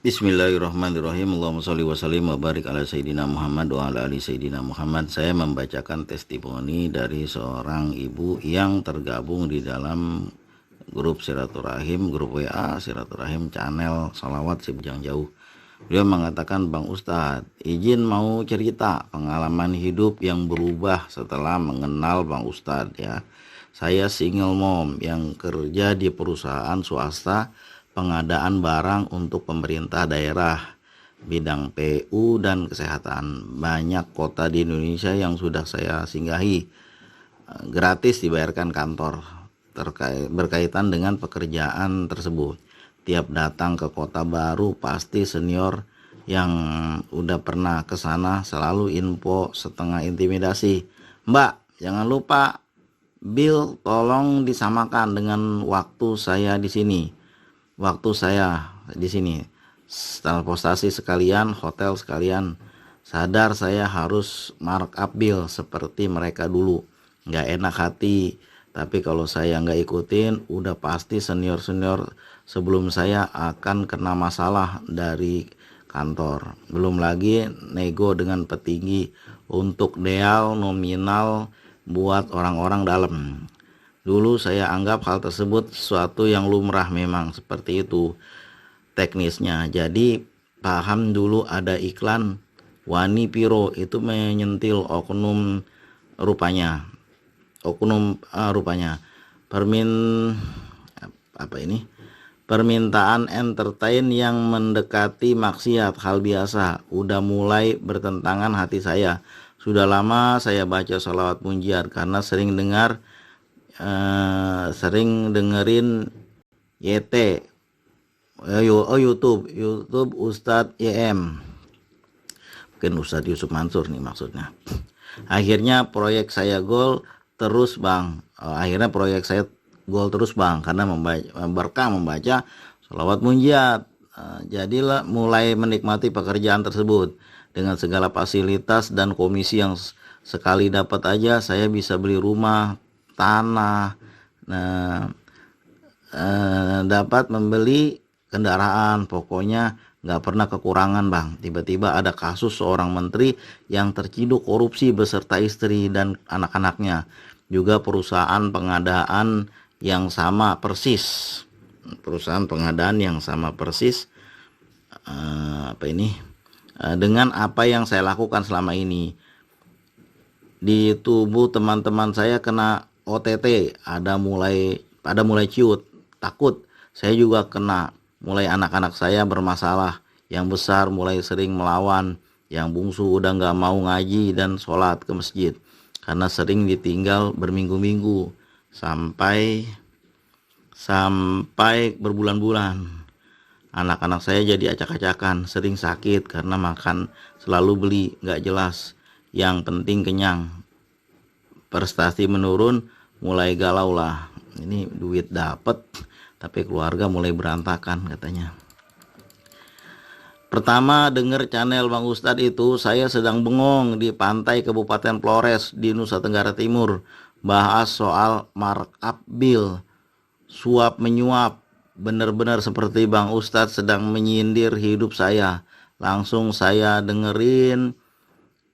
Bismillahirrahmanirrahim. Allahumma sholli wa sallim wa barik ala Sayyidina Muhammad wa ala ali Sayyidina Muhammad. Saya membacakan testimoni dari seorang ibu yang tergabung di dalam grup silaturahim, grup WA silaturahim channel Salawat Si Bujang Jauh. Beliau mengatakan, Bang Ustadz, izin mau cerita pengalaman hidup yang berubah setelah mengenal Bang Ustadz ya. Saya single mom yang kerja di perusahaan swasta pengadaan barang untuk pemerintah daerah, bidang PU dan kesehatan. Banyak kota di Indonesia yang sudah saya singgahi, gratis dibayarkan kantor berkaitan dengan pekerjaan tersebut. Tiap datang ke kota baru pasti senior yang udah pernah ke sana selalu info setengah intimidasi. Mbak, jangan lupa bill tolong disamakan dengan waktu saya di sini. Transportasi sekalian, hotel sekalian. Sadar saya harus markup bill seperti mereka dulu. Nggak enak hati, tapi kalau saya nggak ikutin, udah pasti senior-senior sebelum saya akan kena masalah dari kantor. Belum lagi nego dengan petinggi untuk deal nominal buat orang-orang dalam. Dulu saya anggap hal tersebut sesuatu yang lumrah, memang seperti itu teknisnya. Jadi paham dulu ada iklan Wani Piro itu menyentil oknum rupanya. Permintaan entertain yang mendekati maksiat, hal biasa. Udah mulai bertentangan hati saya. Sudah lama saya baca sholawat munjiat karena sering dengerin YT, YouTube Ustadz YM, mungkin Ustadz Yusuf Mansur nih maksudnya. Akhirnya proyek saya goal terus bang karena berkah membaca sholawat munjiat. Jadilah mulai menikmati pekerjaan tersebut dengan segala fasilitas dan komisi yang sekali dapat aja saya bisa beli rumah, tanah, dapat membeli kendaraan, pokoknya nggak pernah kekurangan bang. Tiba-tiba ada kasus seorang menteri yang terciduk korupsi beserta istri dan anak-anaknya. Juga perusahaan pengadaan yang sama persis. Dengan apa yang saya lakukan selama ini. Di tubuh teman-teman saya kena OTT, ada mulai ciut, takut. Saya juga kena. Mulai anak-anak saya bermasalah, yang besar mulai sering melawan, yang bungsu udah nggak mau ngaji dan sholat ke masjid karena sering ditinggal berminggu-minggu sampai berbulan-bulan. Anak-anak saya jadi acak-acakan, sering sakit karena makan selalu beli nggak jelas, yang penting kenyang. Prestasi menurun, mulai galau lah. Ini duit dapet tapi keluarga mulai berantakan katanya. Pertama denger channel Bang Ustadz itu saya sedang bengong di pantai Kabupaten Flores di Nusa Tenggara Timur, bahas soal markup bill, suap menyuap. Benar-benar seperti Bang Ustadz sedang menyindir hidup saya. Langsung saya dengerin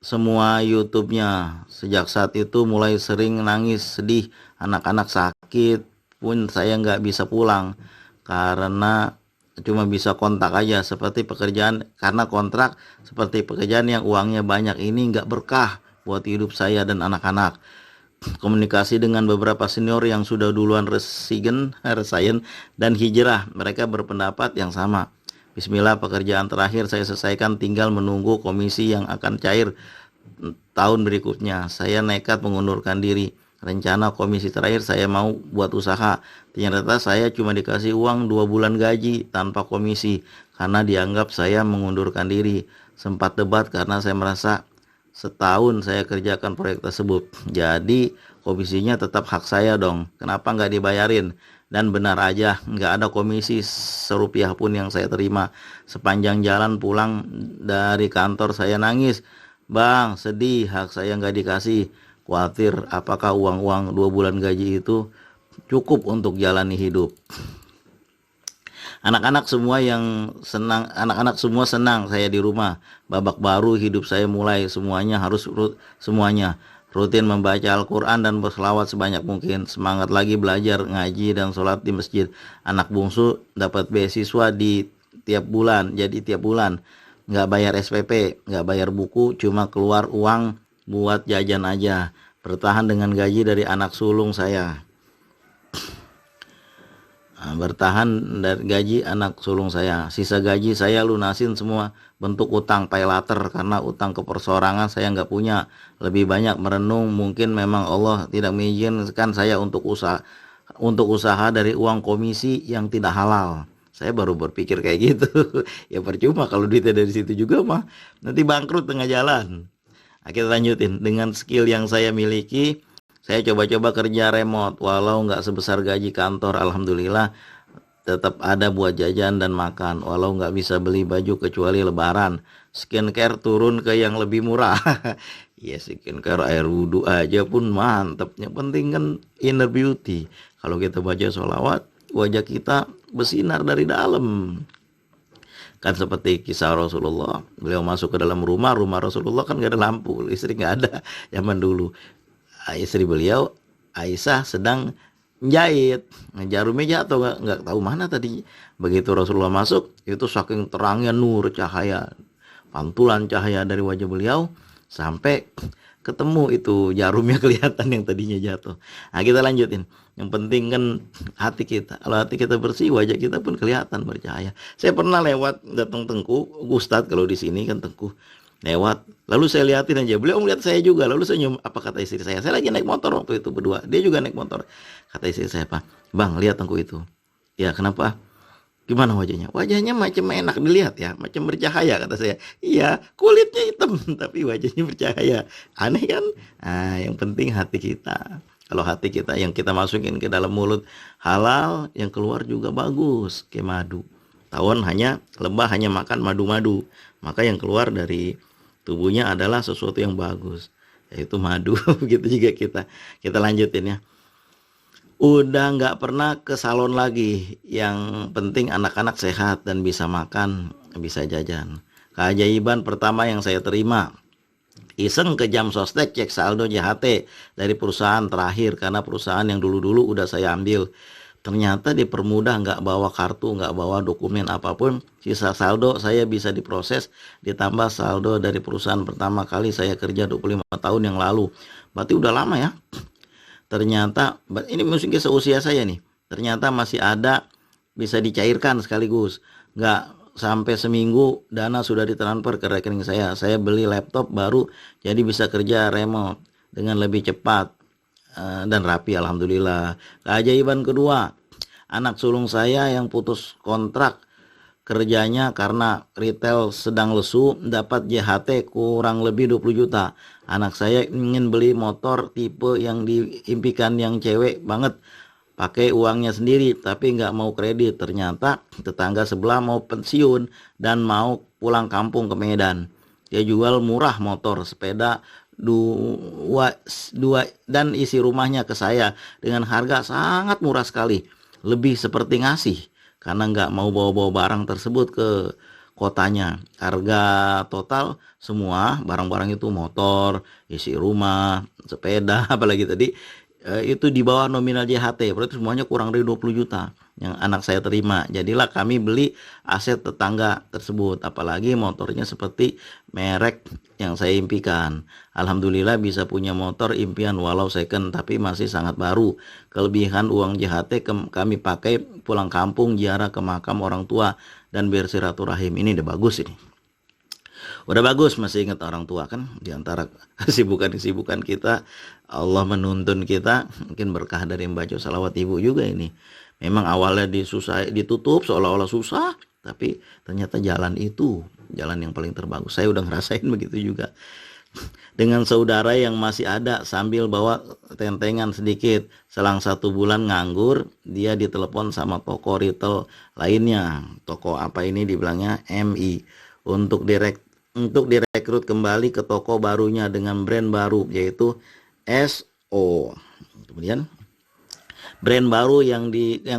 semua YouTube-nya. Sejak saat itu mulai sering nangis sedih. Anak-anak sakit pun saya nggak bisa pulang karena cuma bisa kontak aja, seperti pekerjaan karena kontrak seperti pekerjaan yang uangnya banyak ini nggak berkah buat hidup saya dan anak-anak. Komunikasi dengan beberapa senior yang sudah duluan resign dan hijrah, mereka berpendapat yang sama. Bismillah, pekerjaan terakhir saya selesaikan, tinggal menunggu komisi yang akan cair tahun berikutnya. Saya nekat mengundurkan diri. Rencana komisi terakhir saya mau buat usaha. Ternyata saya cuma dikasih uang 2 bulan gaji tanpa komisi karena dianggap saya mengundurkan diri. Sempat debat karena saya merasa setahun saya kerjakan proyek tersebut. Jadi komisinya tetap hak saya dong. Kenapa nggak dibayarin? Dan benar aja nggak ada komisi serupiah pun yang saya terima. Sepanjang jalan pulang dari kantor saya nangis. Bang, sedih, hak saya nggak dikasih. Khawatir apakah uang-uang 2 bulan gaji itu cukup untuk jalani hidup. Anak-anak semua yang senang, anak-anak semua senang saya di rumah. Babak baru hidup saya mulai, semuanya rutin membaca Al-Quran dan berselawat sebanyak mungkin. Semangat lagi belajar ngaji dan sholat di masjid. Anak bungsu dapat beasiswa di tiap bulan, jadi tiap bulan nggak bayar SPP, nggak bayar buku, cuma keluar uang buat jajan aja. Bertahan dengan gaji dari anak sulung saya. Bertahan dari gaji anak sulung saya. Sisa gaji saya lunasin semua bentuk utang pay later, karena utang ke persorangan saya nggak punya. Lebih banyak merenung, mungkin memang Allah tidak mengizinkan saya untuk usaha dari uang komisi yang tidak halal. Saya baru berpikir kayak gitu. Ya percuma kalau duitnya dari situ juga mah, nanti bangkrut tengah jalan. Nah, kita lanjutin. Dengan skill yang saya miliki, saya coba-coba kerja remote, walau nggak sebesar gaji kantor, alhamdulillah tetap ada buat jajan dan makan, walau nggak bisa beli baju kecuali lebaran. Skincare turun ke yang lebih murah. Ya skincare air wudhu aja pun mantep. Yang penting kan inner beauty. Kalau kita baca sholawat, wajah kita bersinar dari dalam. Kan seperti kisah Rasulullah, beliau masuk ke dalam rumah Rasulullah kan nggak ada lampu, listrik nggak ada zaman dulu. Istri beliau Aisyah sedang menjahit, jarumnya jatuh, nggak tahu mana tadi. Begitu Rasulullah masuk, itu saking terangnya nur cahaya, pantulan cahaya dari wajah beliau sampai ketemu itu jarumnya kelihatan yang tadinya jatuh. Nah kita lanjutin. Yang penting kan hati kita. Kalau hati kita bersih, wajah kita pun kelihatan bercahaya. Saya pernah lewat datang Tengku Ustadz, kalau di sini kan Tengku lewat, lalu saya liatin aja, beliau melihat saya juga, lalu senyum. Apa kata istri saya lagi naik motor waktu itu berdua, dia juga naik motor. Kata istri saya, "Pak, Bang, lihat Tengku itu." "Ya, kenapa?" "Gimana wajahnya?" "Wajahnya macam enak dilihat ya, macam bercahaya," kata saya. "Iya, kulitnya hitam tapi wajahnya bercahaya." Aneh kan? Nah, yang penting hati kita. Kalau hati kita yang kita masukin ke dalam mulut halal, yang keluar juga bagus, kayak madu. Tawon hanya lebah hanya makan madu-madu, maka yang keluar dari tubuhnya adalah sesuatu yang bagus, yaitu madu. Begitu juga kita lanjutin ya. Udah nggak pernah ke salon lagi, yang penting anak-anak sehat dan bisa makan, bisa jajan. Keajaiban pertama yang saya terima, iseng ke jam sostek cek saldo JHT dari perusahaan terakhir, karena perusahaan yang dulu-dulu udah saya ambil. Ternyata dipermudah, nggak bawa kartu, nggak bawa dokumen apapun, sisa saldo saya bisa diproses, ditambah saldo dari perusahaan pertama kali saya kerja 25 tahun yang lalu. Berarti udah lama ya. Ternyata ini mungkin seusia saya nih, ternyata masih ada, bisa dicairkan sekaligus. Nggak sampai seminggu dana sudah ditransfer ke rekening saya. Saya beli laptop baru, jadi bisa kerja remote dengan lebih cepat dan rapi, alhamdulillah. Keajaiban kedua, anak sulung saya yang putus kontrak kerjanya karena retail sedang lesu, dapat JHT kurang lebih 20 juta. Anak saya ingin beli motor tipe yang diimpikan, yang cewek banget, pakai uangnya sendiri tapi nggak mau kredit. Ternyata tetangga sebelah mau pensiun dan mau pulang kampung ke Medan. Dia jual murah motor, sepeda dua dan isi rumahnya ke saya dengan harga sangat murah sekali, lebih seperti ngasih, karena nggak mau bawa-bawa barang tersebut ke kotanya. Harga total semua barang-barang itu, motor, isi rumah, sepeda, apalagi tadi itu di bawah nominal JHT, berarti semuanya kurang dari 20 juta yang anak saya terima. Jadilah kami beli aset tetangga tersebut, apalagi motornya seperti merek yang saya impikan. Alhamdulillah bisa punya motor impian walau second, tapi masih sangat baru. Kelebihan uang JHT kami pakai pulang kampung, ziarah ke makam orang tua, dan bersilaturahim. Ini udah bagus ini. Udah bagus masih ingat orang tua kan. Di antara kesibukan-kesibukan kita, Allah menuntun kita, mungkin berkah dari membaca salawat ibu juga ini. Memang awalnya ditutup seolah-olah susah, tapi ternyata jalan itu jalan yang paling terbagus. Saya udah ngerasain begitu juga. Dengan saudara yang masih ada, sambil bawa tentengan sedikit. Selang 1 bulan nganggur, dia ditelepon sama toko retail lainnya. Toko apa ini dibilangnya MI. Untuk direkrut kembali ke toko barunya dengan brand baru, yaitu SO. Kemudian brand baru yang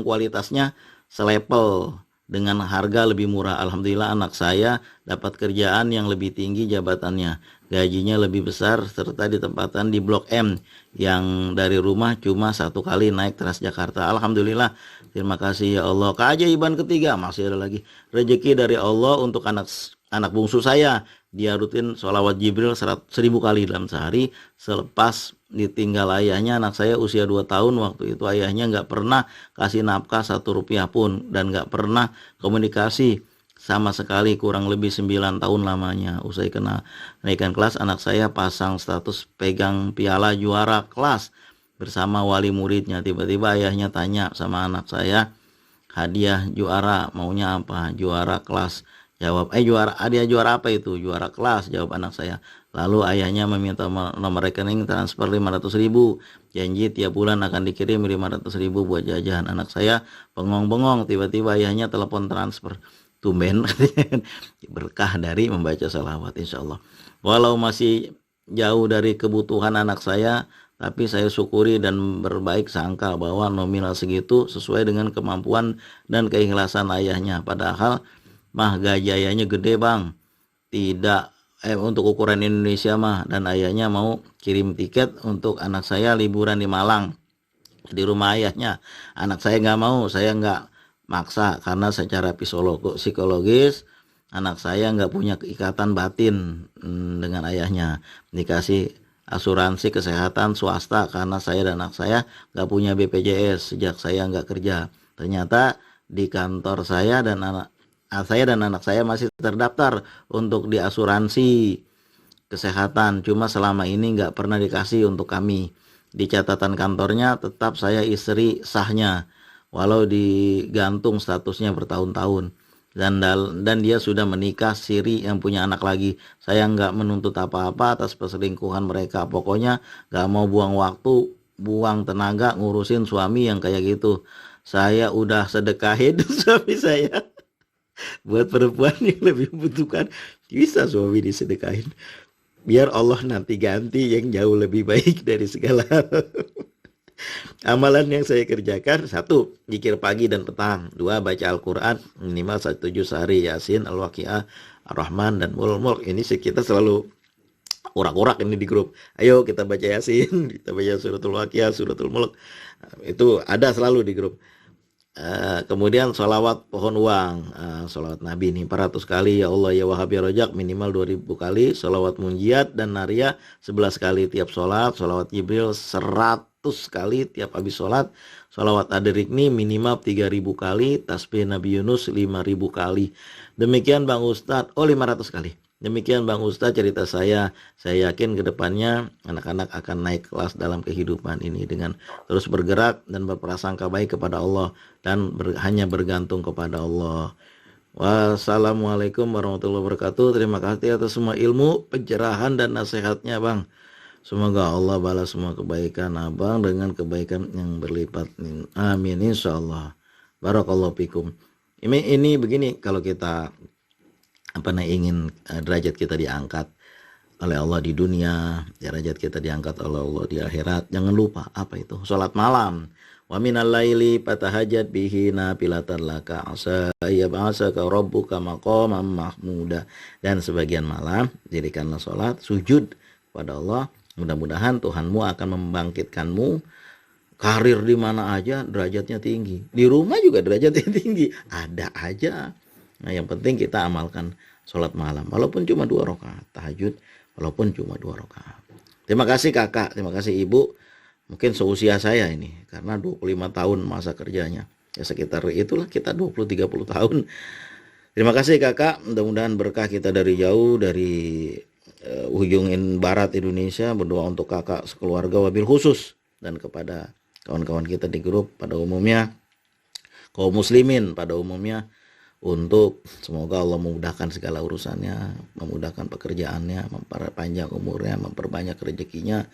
kualitasnya selevel dengan harga lebih murah. Alhamdulillah anak saya dapat kerjaan yang lebih tinggi jabatannya, gajinya lebih besar, serta ditempatkan di Blok M yang dari rumah cuma 1 kali naik Transjakarta. Alhamdulillah, terima kasih ya Allah. Keajaiban ketiga, masih ada lagi rezeki dari Allah untuk anak bungsu saya. Dia rutin sholawat Jibril 1000 kali dalam sehari. Selepas ditinggal ayahnya, anak saya usia 2 tahun. Waktu itu ayahnya nggak pernah kasih nafkah 1 rupiah pun, dan nggak pernah komunikasi sama sekali, kurang lebih 9 tahun lamanya. Usai kena naikkan kelas, anak saya pasang status pegang piala juara kelas bersama wali muridnya. Tiba-tiba ayahnya tanya sama anak saya, hadiah juara maunya apa? Juara kelas. Jawab, hadiah juara apa itu? Juara kelas, jawab anak saya. Lalu ayahnya meminta nomor rekening transfer 500.000. Janji tiap bulan akan dikirim 500.000 buat jajan. Anak saya bengong-bengong, tiba-tiba ayahnya telepon transfer. Tumben, berkah dari membaca salawat, insya Allah. Walau masih jauh dari kebutuhan anak saya, tapi saya syukuri dan berbaik sangka bahwa nominal segitu sesuai dengan kemampuan dan keikhlasan ayahnya. Padahal mah gajayanya gede bang, tidak untuk ukuran Indonesia mah, dan ayahnya mau kirim tiket untuk anak saya liburan di Malang di rumah ayahnya. Anak saya nggak mau, saya nggak maksa, karena secara psikologis anak saya nggak punya keikatan batin dengan ayahnya. Dikasih asuransi kesehatan swasta karena saya dan anak saya nggak punya BPJS sejak saya nggak kerja. Ternyata di kantor saya dan anak saya masih terdaftar untuk diasuransi kesehatan, cuma selama ini nggak pernah dikasih untuk kami. Di catatan kantornya tetap saya istri sahnya, walau digantung statusnya bertahun-tahun. Dan dia sudah menikah siri yang punya anak lagi. Saya nggak menuntut apa-apa atas perselingkuhan mereka. Pokoknya nggak mau buang waktu, buang tenaga ngurusin suami yang kayak gitu. Saya udah sedekahin suami saya. Buat perempuan yang lebih membutuhkan, bisa suami disedekahin. Biar Allah nanti ganti yang jauh lebih baik dari segala hal. Amalan yang saya kerjakan: 1. Zikir pagi dan petang. 2. Baca Al-Quran minimal 1 juz sehari, Yasin, Al-Waqiah, Ar-Rahman, dan Mulk. Ini kita selalu urak-urak ini di grup. Ayo kita baca Yasin, kita baca suratul Waqiah, suratul Mulk. Itu ada selalu di grup. Kemudian sholawat pohon uang, sholawat Nabi nih 400 kali, ya Allah ya Wahhab ya Rojak minimal 2000 kali, sholawat munjiat dan naria 11 kali tiap sholat, sholawat Jibril 100 kali tiap habis sholat, sholawat Adirikni minimal 3000 kali, tasbih Nabi Yunus 5000 kali. Demikian Bang Ustadz, 500 kali. Demikian Bang Ustadz cerita saya. Saya yakin kedepannya anak-anak akan naik kelas dalam kehidupan ini dengan terus bergerak dan berprasangka baik kepada Allah dan hanya bergantung kepada Allah. Wassalamualaikum warahmatullahi wabarakatuh. Terima kasih atas semua ilmu, pencerahan dan nasihatnya Bang. Semoga Allah balas semua kebaikan Abang dengan kebaikan yang berlipat. Amin insyaallah. Barakallahu fikum. Ini begini, kalau kita ingin derajat kita diangkat oleh Allah di dunia, derajat kita diangkat oleh Allah di akhirat, jangan lupa apa itu? Salat malam. Wa minal laili fatahajjat bihi nafilatan laka asa yab'asaka rabbuka maqaman mahmuda. Dan sebagian malam dirikanlah salat, sujud kepada Allah. Mudah-mudahan Tuhanmu akan membangkitkanmu. Karir di mana aja derajatnya tinggi, di rumah juga derajatnya tinggi, ada aja. Nah, yang penting kita amalkan sholat malam, walaupun cuma 2 rakaat, tahajud, walaupun cuma 2 rakaat. Terima kasih kakak, terima kasih ibu. Mungkin seusia saya ini, karena 25 tahun masa kerjanya. Ya sekitar itulah kita 20-30 tahun. Terima kasih kakak, mudah-mudahan berkah kita dari jauh, dari ujung barat Indonesia. Berdoa untuk kakak sekeluarga wabil khusus, dan kepada kawan-kawan kita di grup pada umumnya, kaum muslimin pada umumnya, untuk semoga Allah memudahkan segala urusannya, memudahkan pekerjaannya, memperpanjang umurnya, memperbanyak rezekinya,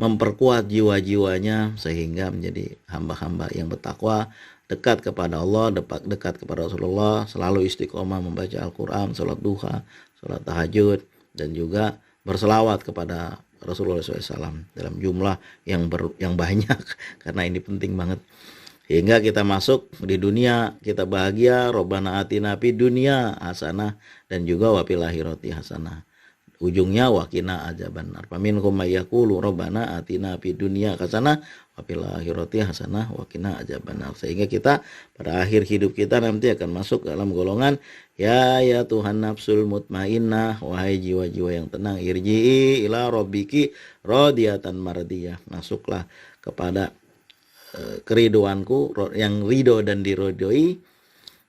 memperkuat jiwa-jiwanya sehingga menjadi hamba-hamba yang bertakwa, dekat kepada Allah, dekat kepada Rasulullah, selalu istiqomah membaca Al-Quran, sholat duha, sholat tahajud, dan juga berselawat kepada Rasulullah SAW dalam jumlah yang banyak karena ini penting banget. Hingga kita masuk di dunia, kita bahagia, Rabbana atina fid dunya hasanah dan juga wa fil akhirati hasanah. Ujungnya wakina azabannar. Faminhum may yaqulu Rabbana atina fid dunya hasanah wa fil akhirati hasanah wakina azabannar. Sehingga kita pada akhir hidup kita nanti akan masuk dalam golongan ya Tuhan nafsul mutmainnah, wahai jiwa-jiwa yang tenang, irji'i ila rabbiki radiyatan mardiyah. Masuklah kepada keriduanku yang ridho dan diridhoi,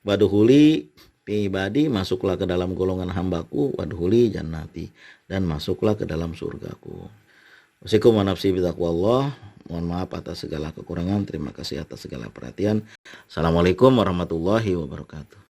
waduhuli ibadi, masuklah ke dalam golongan hambaku, waduhuli jannati, dan masuklah ke dalam surgaku. Wasikum wa nafsi bitaqwallah. Mohon maaf atas segala kekurangan, terima kasih atas segala perhatian. Assalamualaikum warahmatullahi wabarakatuh.